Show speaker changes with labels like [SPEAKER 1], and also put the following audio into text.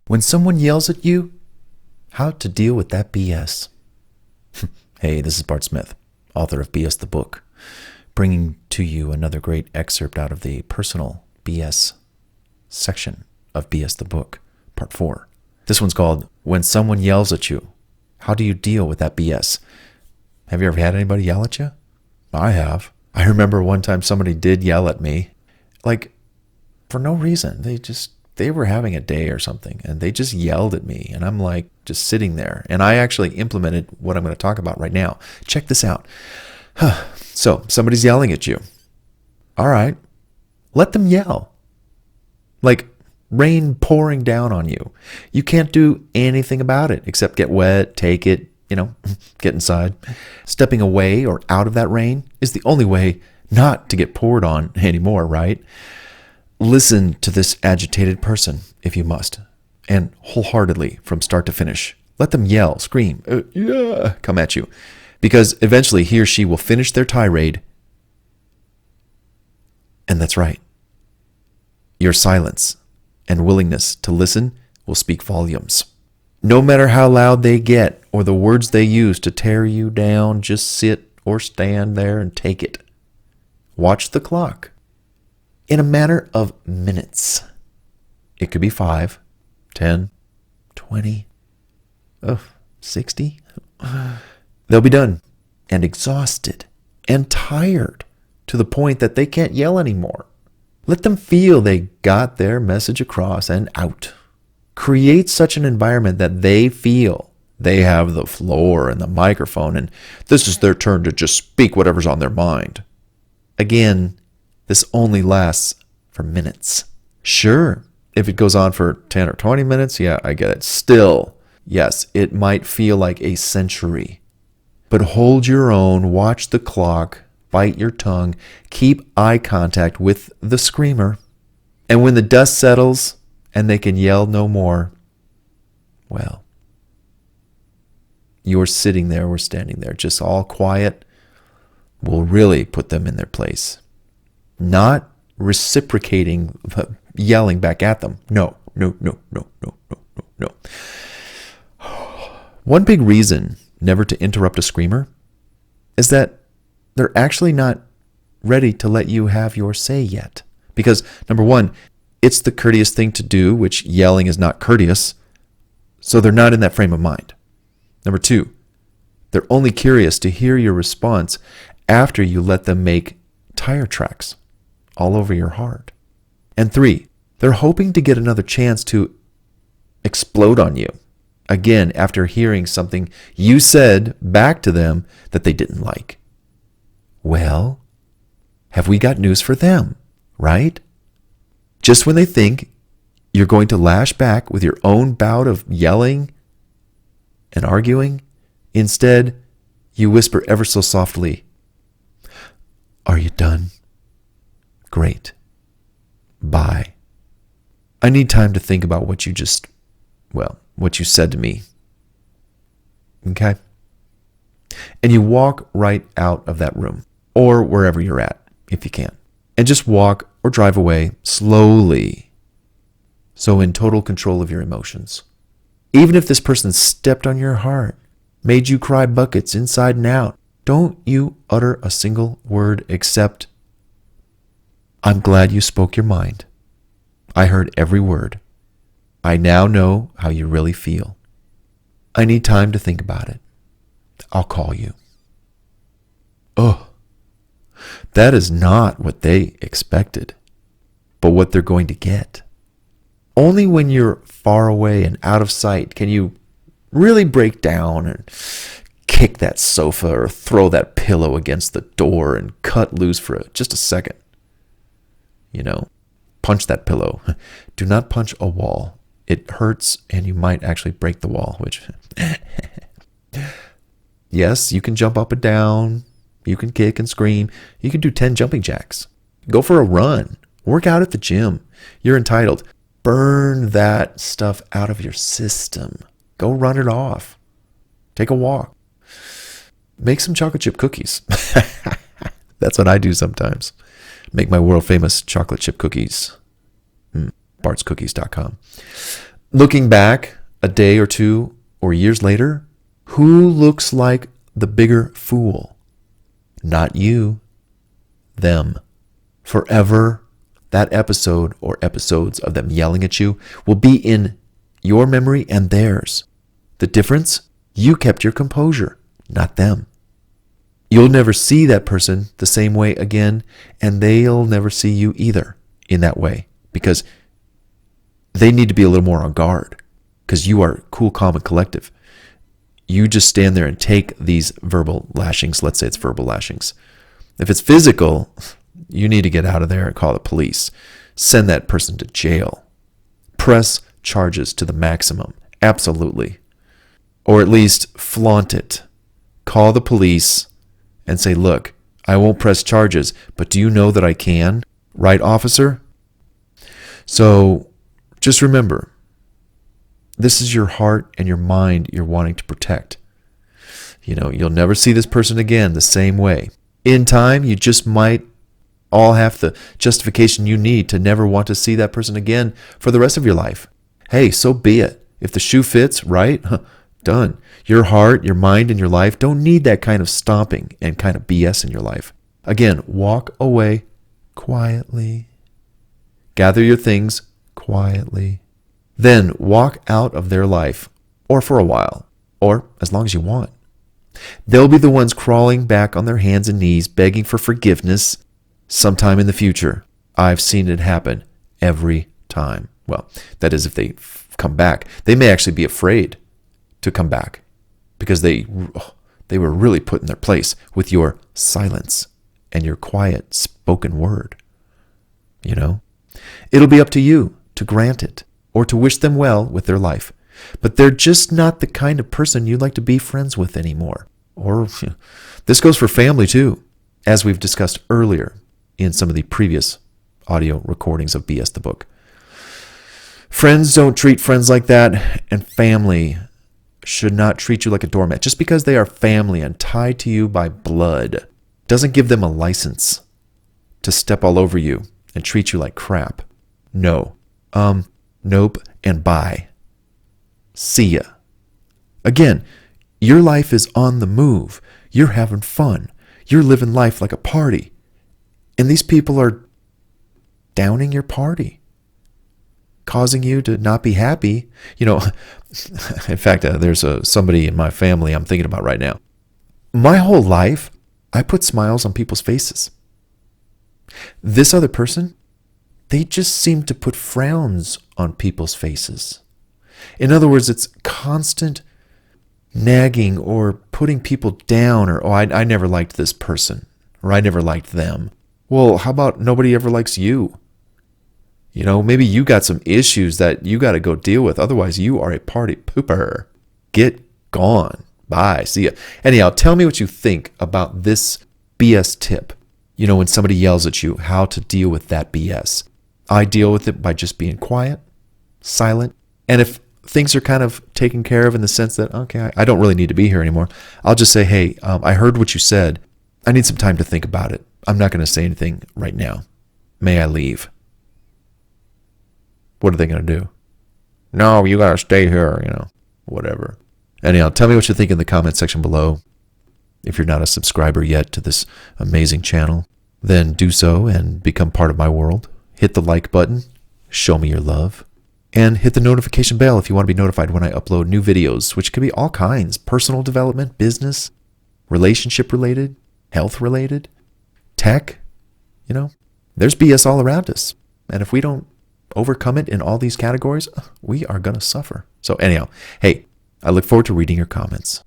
[SPEAKER 1] When someone yells at you, how to deal with that BS. Hey, this is Bart Smith, author of BS the Book, bringing to you another great excerpt out of the personal BS section of BS the Book, part 4. This one's called, When Someone Yells at You, How Do You Deal with That BS? Have you ever had anybody yell at you? I have. I remember one time somebody did yell at me, like, for no reason. They were having a day or something, and they just yelled at me, and I'm like just sitting there. And I actually implemented what I'm going to talk about right now. Check this out. So somebody's yelling at you. All right, let them yell. Like rain pouring down on you. You can't do anything about it except get wet, take it, get inside. Stepping away or out of that rain is the only way not to get poured on anymore, right? Listen to this agitated person, if you must, and wholeheartedly from start to finish. Let them yell, scream, yeah, come at you, because eventually he or she will finish their tirade. And that's right. Your silence and willingness to listen will speak volumes. No matter how loud they get or the words they use to tear you down, just sit or stand there and take it. Watch the clock. In a matter of minutes, it could be 5, 10, 20, 60. They'll be done and exhausted and tired to the point that they can't yell anymore. Let them feel they got their message across and out. Create such an environment that they feel they have the floor and the microphone, and this is their turn to just speak whatever's on their mind. Again, this only lasts for minutes. Sure, if it goes on for 10 or 20 minutes, yeah, I get it. Still, yes, it might feel like a century. But hold your own, watch the clock, bite your tongue, keep eye contact with the screamer. And when the dust settles and they can yell no more, well, you're sitting there or standing there, just all quiet, will really put them in their place. Not reciprocating, yelling back at them. No. One big reason never to interrupt a screamer is that they're actually not ready to let you have your say yet. Because, number one, it's the courteous thing to do, which yelling is not courteous, so they're not in that frame of mind. Number two, they're only curious to hear your response after you let them make tire tracks all over your heart. And 3, they're hoping to get another chance to explode on you again after hearing something you said back to them that they didn't like. Well, have we got news for them, right? Just when they think you're going to lash back with your own bout of yelling and arguing, instead, you whisper ever so softly, "Are you done? Great. Bye. I need time to think about what you said to me." Okay? And you walk right out of that room, or wherever you're at, if you can. And just walk or drive away slowly, so in total control of your emotions. Even if this person stepped on your heart, made you cry buckets inside and out, don't you utter a single word except, "I'm glad you spoke your mind. I heard every word. I now know how you really feel. I need time to think about it. I'll call you." Oh, that is not what they expected, but what they're going to get. Only when you're far away and out of sight can you really break down and kick that sofa or throw that pillow against the door and cut loose for just a second. Punch that pillow. Do not punch a wall. It hurts and you might actually break the wall, which... Yes, you can jump up and down. You can kick and scream. You can do 10 jumping jacks. Go for a run. Work out at the gym. You're entitled. Burn that stuff out of your system. Go run it off. Take a walk. Make some chocolate chip cookies. That's what I do sometimes. Make my world famous chocolate chip cookies. BartsCookies.com. Looking back a day or two or years later, who looks like the bigger fool? Not you, them. Forever, that episode or episodes of them yelling at you will be in your memory and theirs. The difference? You kept your composure, not them. You'll never see that person the same way again, and they'll never see you either in that way, because they need to be a little more on guard, because you are cool, calm, and collective. You just stand there and take these verbal lashings. Let's say it's verbal lashings. If it's physical, you need to get out of there and call the police. Send that person to jail. Press charges to the maximum. Absolutely. Or at least flaunt it. Call the police and say, look, I won't press charges, but do you know that I can? Right, officer? So just remember, this is your heart and your mind you're wanting to protect. You'll never see this person again the same way. In time, you just might all have the justification you need to never want to see that person again for the rest of your life. Hey, so be it. If the shoe fits, right? Done. Your heart, your mind, and your life don't need that kind of stomping and kind of BS in your life. Again, walk away quietly. Gather your things quietly. Then walk out of their life, or for a while, or as long as you want. They'll be the ones crawling back on their hands and knees, begging for forgiveness sometime in the future. I've seen it happen every time. Well, that is if they come back. They may actually be afraid to come back because they were really put in their place with your silence and your quiet spoken word. It'll be up to you to grant it or to wish them well with their life. But they're just not the kind of person you'd like to be friends with anymore. Or this goes for family too, as we've discussed earlier in some of the previous audio recordings of BS the Book. Friends don't treat friends like that, and family should not treat you like a doormat. Just because they are family and tied to you by blood doesn't give them a license to step all over you and treat you like crap. No. Nope, and bye. See ya. Again, your life is on the move. You're having fun. You're living life like a party. And these people are downing your party, causing you to not be happy. In fact, there's somebody in my family I'm thinking about right now. My whole life, I put smiles on people's faces. This other person, they just seem to put frowns on people's faces. In other words, it's constant nagging or putting people down, or, I never liked this person, or I never liked them. Well, how about nobody ever likes you? Maybe you got some issues that you got to go deal with. Otherwise, you are a party pooper. Get gone. Bye. See ya. Anyhow, tell me what you think about this BS tip. When somebody yells at you, how to deal with that BS. I deal with it by just being quiet, silent, and if things are kind of taken care of in the sense that, okay, I don't really need to be here anymore, I'll just say, hey, I heard what you said. I need some time to think about it. I'm not going to say anything right now. May I leave? What are they going to do? No, you got to stay here, whatever. Anyhow, tell me what you think in the comment section below. If you're not a subscriber yet to this amazing channel, then do so and become part of my world. Hit the like button, show me your love, and hit the notification bell if you want to be notified when I upload new videos, which can be all kinds: personal development, business, relationship related, health related, tech. There's BS all around us. And if we don't overcome it in all these categories, we are going to suffer. So anyhow, hey, I look forward to reading your comments.